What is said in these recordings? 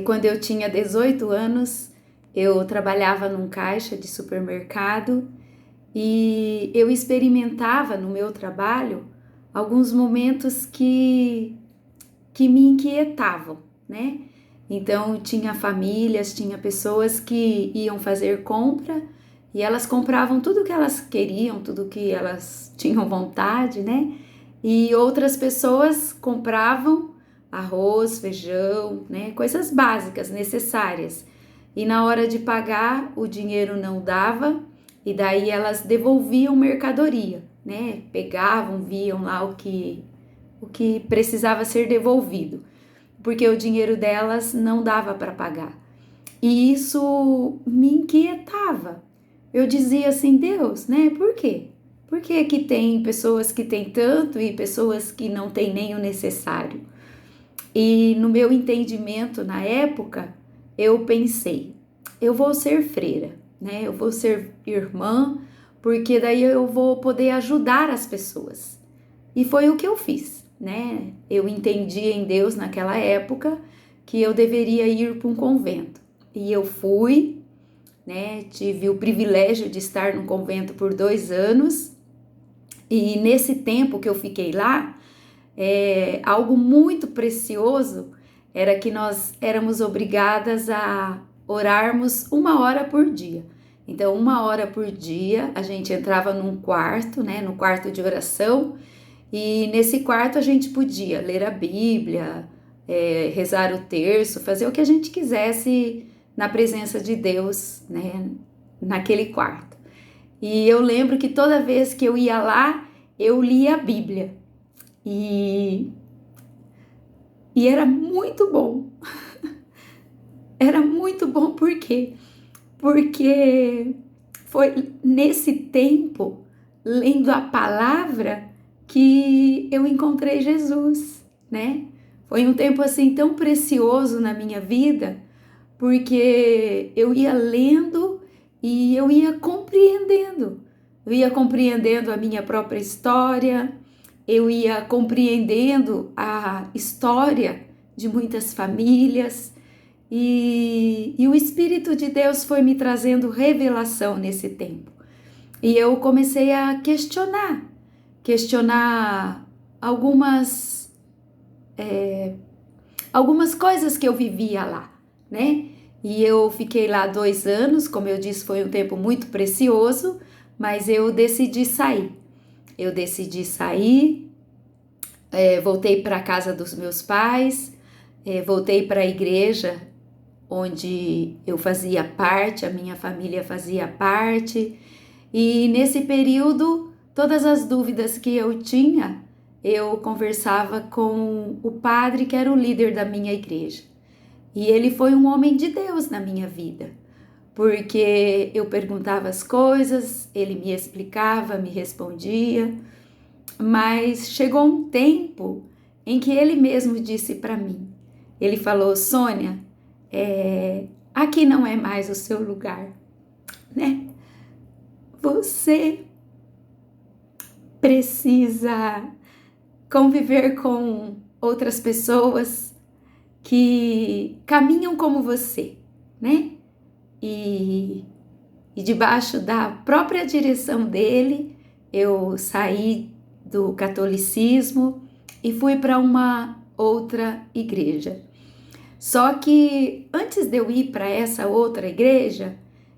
Quando eu tinha 18 anos, eu trabalhava num caixa de supermercado e eu experimentava no meu trabalho alguns momentos que me inquietavam, né? Então, tinha famílias, tinha pessoas que iam fazer compra e elas compravam tudo que elas queriam, tudo que elas tinham vontade, né? E outras pessoas compravam arroz, feijão, né? Coisas básicas, necessárias. E na hora de pagar, o dinheiro não dava e daí elas devolviam mercadoria, né? Pegavam, viam lá o que precisava ser devolvido, porque o dinheiro delas não dava para pagar. E isso me inquietava. Eu dizia assim, Deus, né? Por quê? Por que que tem pessoas que têm tanto e pessoas que não têm nem o necessário? E no meu entendimento na época, eu pensei, eu vou ser freira, né? Eu vou ser irmã, porque daí eu vou poder ajudar as pessoas. E foi o que eu fiz, né? Eu entendi em Deus naquela época que eu deveria ir para um convento. E eu fui, né? Tive o privilégio de estar no convento por 2 anos. E nesse tempo que eu fiquei lá, algo muito precioso era que nós éramos obrigadas a orarmos 1 hora por dia. Então, 1 hora por dia, a gente entrava num quarto, né? No quarto de oração. E nesse quarto a gente podia ler a Bíblia, rezar o terço, fazer o que a gente quisesse na presença de Deus, né, naquele quarto. E eu lembro que toda vez que eu ia lá, eu lia a Bíblia. E, e era muito bom. Era muito bom por quê? Porque foi nesse tempo, lendo a palavra, que eu encontrei Jesus, né? Foi um tempo assim tão precioso na minha vida, porque eu ia lendo e eu ia compreendendo. Eu ia compreendendo a minha própria história, eu ia compreendendo a história de muitas famílias, e o Espírito de Deus foi me trazendo revelação nesse tempo. E eu comecei a questionar algumas coisas que eu vivia lá, né? E eu fiquei lá 2 anos, como eu disse, foi um tempo muito precioso, mas eu decidi sair. Voltei para a casa dos meus pais, voltei para a igreja onde eu fazia parte, a minha família fazia parte, e nesse período, todas as dúvidas que eu tinha, eu conversava com o padre que era o líder da minha igreja. E ele foi um homem de Deus na minha vida, porque eu perguntava as coisas, ele me explicava, me respondia, mas chegou um tempo em que ele mesmo disse para mim, ele falou, Sônia, aqui não é mais o seu lugar, né? Você precisa conviver com outras pessoas que caminham como você, né? E debaixo da própria direção dele, eu saí do catolicismo e fui para uma outra igreja. Só que antes de eu ir para essa outra igreja,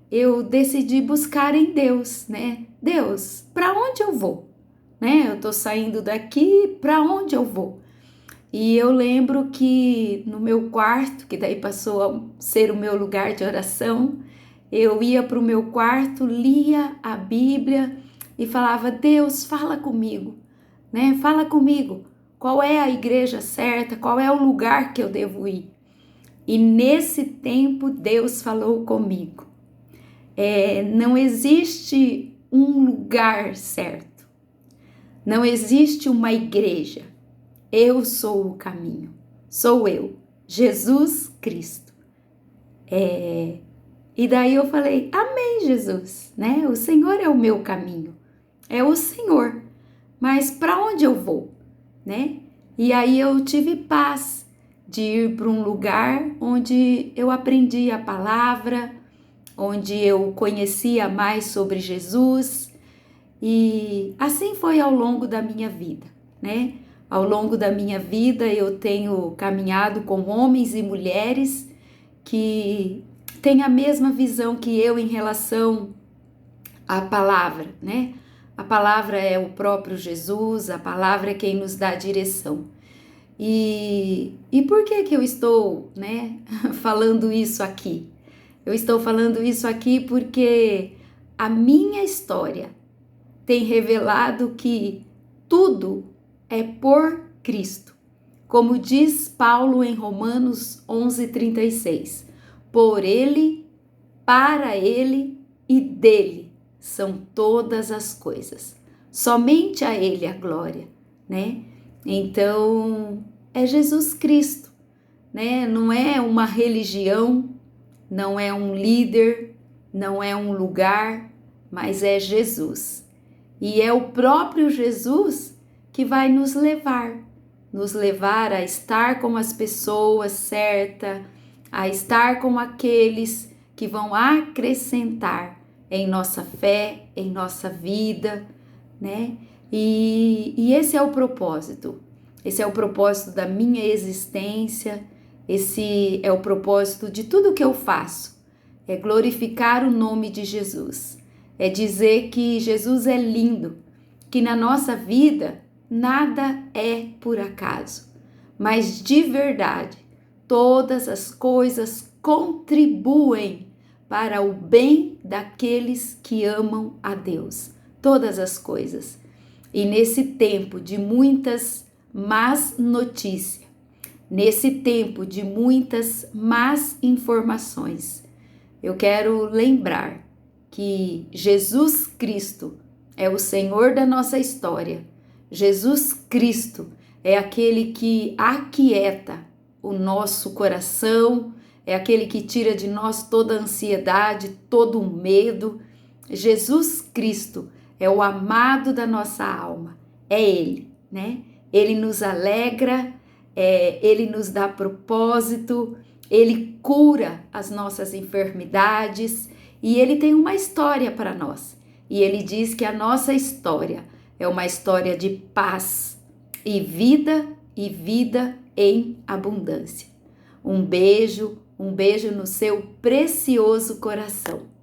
eu decidi buscar em Deus, né? Deus, para onde eu vou? Né? Eu tô saindo daqui, para onde eu vou? E eu lembro que no meu quarto, que daí passou a ser o meu lugar de oração, eu ia para o meu quarto, lia a Bíblia e falava, Deus, fala comigo, né? Fala comigo, qual é a igreja certa, qual é o lugar que eu devo ir? E nesse tempo Deus falou comigo. Não existe um lugar certo, não existe uma igreja. Eu sou o caminho, sou eu, Jesus Cristo. E daí eu falei, amém, Jesus, né? O Senhor é o meu caminho, é o Senhor, mas para onde eu vou, né? E aí eu tive paz, de ir para um lugar onde eu aprendi a palavra, onde eu conhecia mais sobre Jesus, e assim foi ao longo da minha vida, né? Ao longo da minha vida eu tenho caminhado com homens e mulheres que têm a mesma visão que eu em relação à palavra, né? A palavra é o próprio Jesus, a palavra é quem nos dá a direção. E por que eu estou, né, falando isso aqui? Eu estou falando isso aqui porque a minha história tem revelado que tudo é por Cristo. Como diz Paulo em Romanos 11:36, por Ele, para Ele e dele são todas as coisas. Somente a Ele a glória, né? Então, é Jesus Cristo, né? Não é uma religião, não é um líder, não é um lugar, mas é Jesus. E é o próprio Jesus que vai nos levar a estar com as pessoas certas, a estar com aqueles que vão acrescentar em nossa fé, em nossa vida, né? E esse é o propósito. Esse é o propósito da minha existência, esse é o propósito de tudo que eu faço. É glorificar o nome de Jesus. É dizer que Jesus é lindo, que na nossa vida nada é por acaso, mas de verdade, todas as coisas contribuem para o bem daqueles que amam a Deus. Todas as coisas. E nesse tempo de muitas más notícias, nesse tempo de muitas más informações, eu quero lembrar que Jesus Cristo é o Senhor da nossa história. Jesus Cristo é aquele que aquieta o nosso coração, é aquele que tira de nós toda a ansiedade, todo o medo. Jesus Cristo é o amado da nossa alma, é Ele, né? Ele nos alegra, Ele nos dá propósito, Ele cura as nossas enfermidades e Ele tem uma história para nós. E Ele diz que a nossa história é uma história de paz e vida em abundância. Um beijo no seu precioso coração.